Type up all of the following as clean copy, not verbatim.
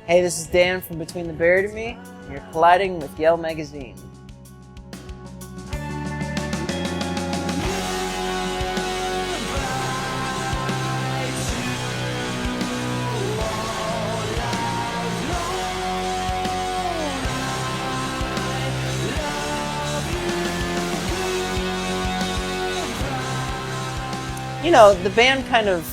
Hey, this is Dan from Between the Buried and Me, and you're colliding with Yale Magazine. You know, the band kind of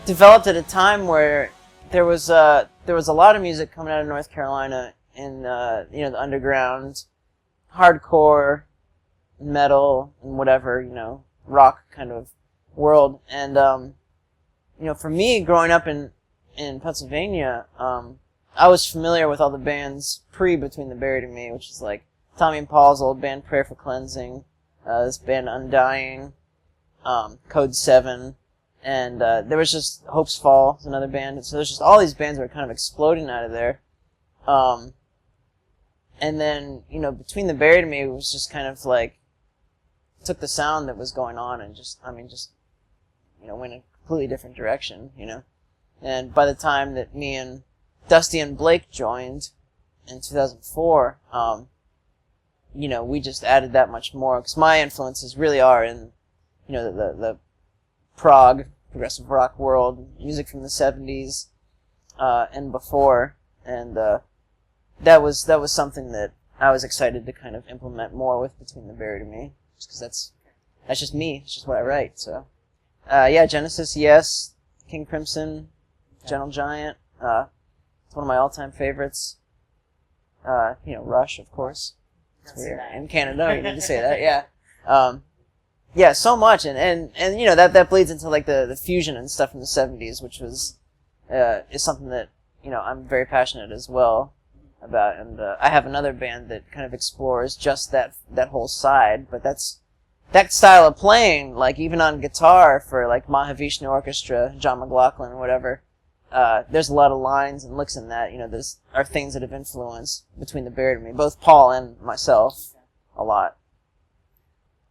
developed at a time where there was a lot of music coming out of North Carolina in the underground, hardcore, metal, and whatever, rock kind of world. And for me, growing up in Pennsylvania, I was familiar with all the bands pre-Between the Buried and Me, which is like Tommy and Paul's old band Prayer for Cleansing, this band Undying, Code 7, and there was just Hope's Fall, another band. And so there's just all these bands that were kind of exploding out of there. And then, Between the Buried and Me was just kind of like, took the sound that was going on and just went in a completely different direction, And by the time that me and Dusty and Blake joined in 2004, we just added that much more, because my influences really are in the prog, progressive rock world, music from the 70s and before, and that was something that I was excited to kind of implement more with Between the Buried and Me, just because that's just me, it's just what I write. So Genesis, yes, King Crimson, Gentle Giant, it's one of my all-time favorites. Rush, of course. We're in Canada, you need to say that, yeah. Yeah, so much, and that bleeds into like the fusion and stuff from the 70s, which is something that I'm very passionate as well about, and I have another band that kind of explores just that whole side, but that style of playing, like even on guitar for like Mahavishnu Orchestra, John McLaughlin, whatever. There's a lot of lines and licks in that. There's are things that have influenced Between the Buried and Me, both Paul and myself, a lot.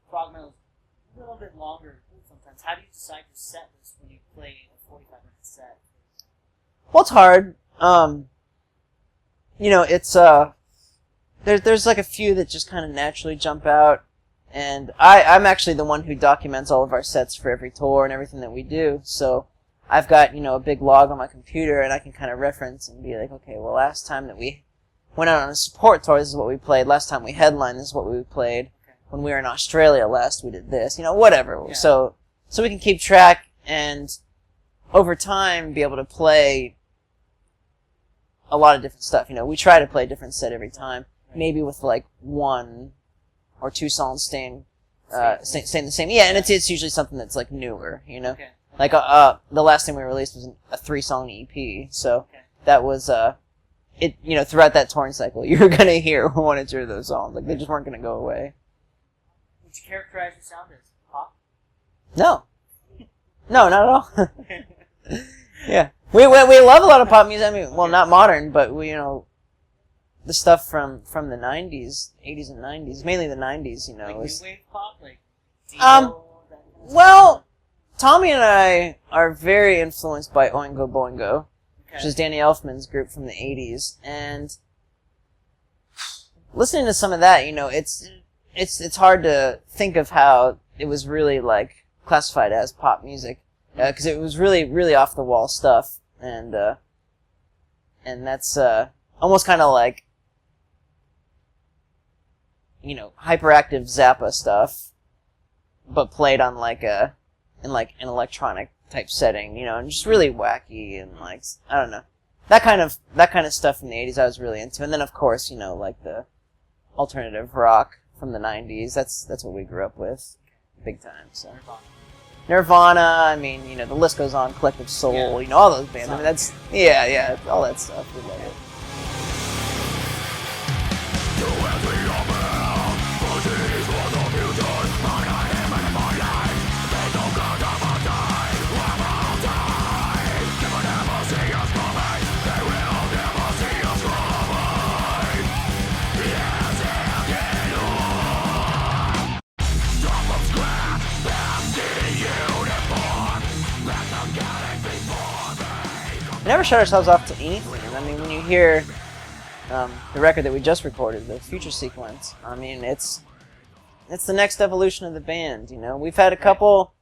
Prog metal a little bit longer sometimes. How do you decide your set list when you play a 45-minute set? Well, it's hard. It's there's like a few that just kind of naturally jump out, and I'm actually the one who documents all of our sets for every tour and everything that we do. So I've got a big log on my computer, and I can kind of reference and be like, okay, well, last time that we went out on a support tour, this is what we played. Last time we headlined, this is what we played. When we were in Australia last, we did this, whatever. Yeah. So we can keep track and over time be able to play a lot of different stuff. We try to play a different set every time, maybe with like one or two songs staying the same. Yeah, and it's usually something that's like newer, Okay. Like the last thing we released was a 3-song EP, so that was throughout that touring cycle, you were gonna hear one or two of those songs. Like they just weren't gonna go away. Would you characterize your sound as pop? No, not at all. Yeah, we love a lot of pop music. I mean, well, not modern, but we the stuff from the 90s, 80s and 90s, mainly the 90s. Like was, new wave pop, like Dio, well, Tommy and I are very influenced by Oingo Boingo, which is Danny Elfman's group from the 80s, and listening to some of that, it's hard to think of how it was really like classified as pop music, because it was really, really off the wall stuff, and that's almost kind of like hyperactive Zappa stuff, but played on like an electronic type setting, and just really wacky and like I don't know, that kind of stuff in the 80s I was really into, and then of course like the alternative rock from the 90s. That's what we grew up with, big time. So Nirvana, I mean, the list goes on. Collective Soul, all those bands. I mean, that's all that stuff. We love it. we never shut ourselves off to anything. And I mean, when you hear the record that we just recorded, the Future Sequence, I mean, it's the next evolution of the band. You know, we've had a couple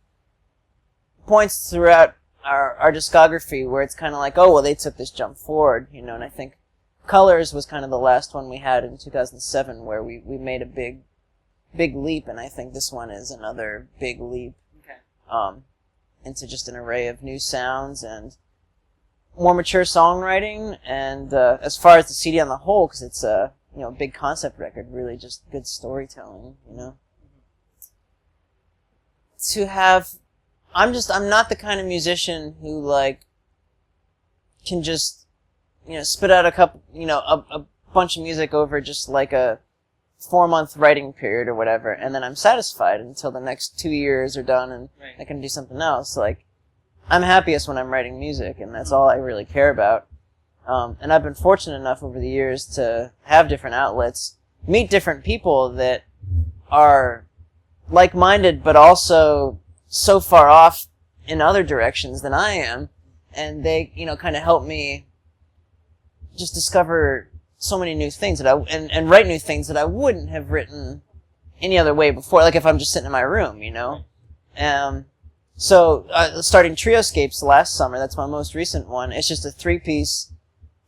points throughout our discography where it's kind of like, oh, well, they took this jump forward, you know, and I think Colors was kind of the last one we had in 2007 where we made a big leap, and I think this one is another big leap into just an array of new sounds and more mature songwriting, and as far as the CD on the whole, because it's a big concept record, really just good storytelling, you know. To have, I'm not the kind of musician who like can just spit out a bunch of music over just like a 4-month writing period or whatever, and then I'm satisfied until the next 2 years are done and I can do something else. Like, I'm happiest when I'm writing music, and that's all I really care about. And I've been fortunate enough over the years to have different outlets, meet different people that are like-minded, but also so far off in other directions than I am, and they, kind of help me just discover so many new things that and write new things that I wouldn't have written any other way before, like if I'm just sitting in my room, So, starting Trioscapes last summer, that's my most recent one. It's just a 3-piece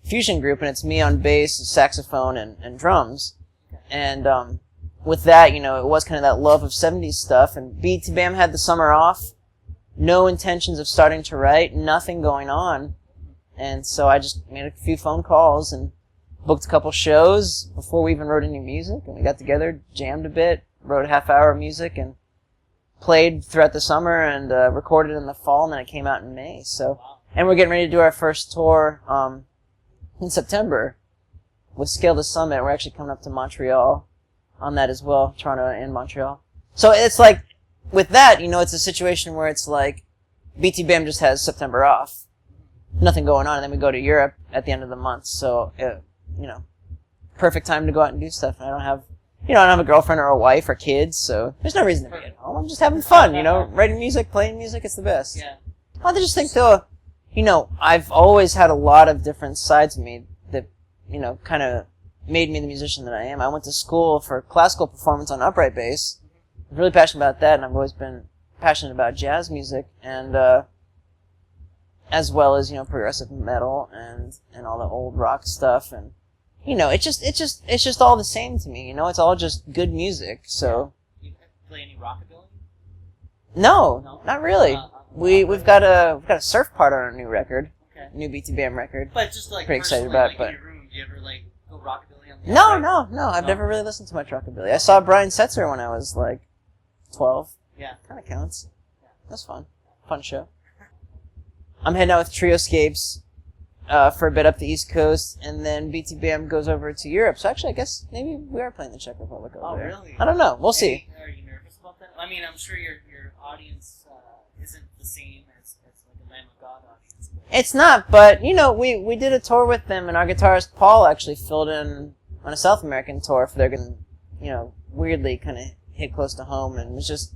fusion group, and it's me on bass, saxophone, and drums. And with that, it was kind of that love of 70s stuff, and BT Bam had the summer off, no intentions of starting to write, nothing going on. And so I just made a few phone calls and booked a couple shows before we even wrote any music, and we got together, jammed a bit, wrote a half-hour of music, and played throughout the summer and recorded in the fall, and then it came out in May. So, and we're getting ready to do our first tour in September with Scale the Summit. We're actually coming up to Montreal on that as well, Toronto and Montreal. So it's like, with that, it's a situation where it's like BT Bam just has September off, nothing going on, and then we go to Europe at the end of the month. So, perfect time to go out and do stuff. And I don't have a girlfriend or a wife or kids, so there's no reason to be at home. I'm just having fun, writing music, playing music, it's the best. Yeah. I just think, though, I've always had a lot of different sides of me that, kind of made me the musician that I am. I went to school for classical performance on upright bass. I'm really passionate about that, and I've always been passionate about jazz music, and as well as, progressive metal and all the old rock stuff, and it's just all the same to me. It's all just good music. So. You play any rockabilly? No, not really. We've got a surf part on our new record, new BT Bam record. But just like pretty excited about it. Like but in your room, do you ever like go rockabilly on the No. I've never really listened to much rockabilly. I saw Brian Setzer when I was like 12. Yeah, kind of counts. Yeah. That's fun show. I'm heading out with Trioscapes for a bit up the East Coast, and then BT Bam goes over to Europe. So actually, I guess maybe we are playing the Czech Republic over there. Really? I don't know. We'll see. Are you nervous about that? I mean, I'm sure your audience isn't the same as like a Lamb of God audience. It's not, but we did a tour with them, and our guitarist Paul actually filled in on a South American tour for their, weirdly kind of hit close to home, and it was just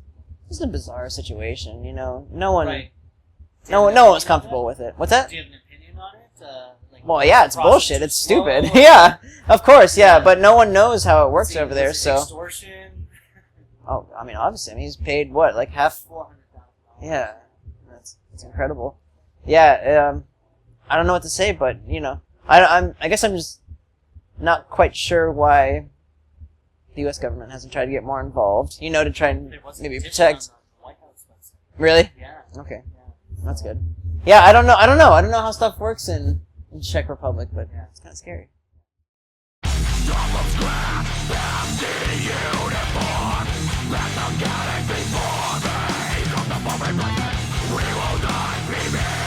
a bizarre situation. No one, right. no one was comfortable with it. What's that? Do you have an opinion on it? Well, yeah, it's bullshit. It's stupid. Well, yeah, of course, yeah, but no one knows how it works over there, is it so. Extortion. Oh, I mean, obviously, he's paid what, like half? $400,000. Yeah, that's incredible. Yeah, I don't know what to say, but I guess I'm just not quite sure why the U.S. government hasn't tried to get more involved. To try and maybe protect. On the White House website. Really? Yeah. Okay, Yeah. that's good. Yeah, I don't know how stuff works in Czech Republic, but it's kind of scary. We will not be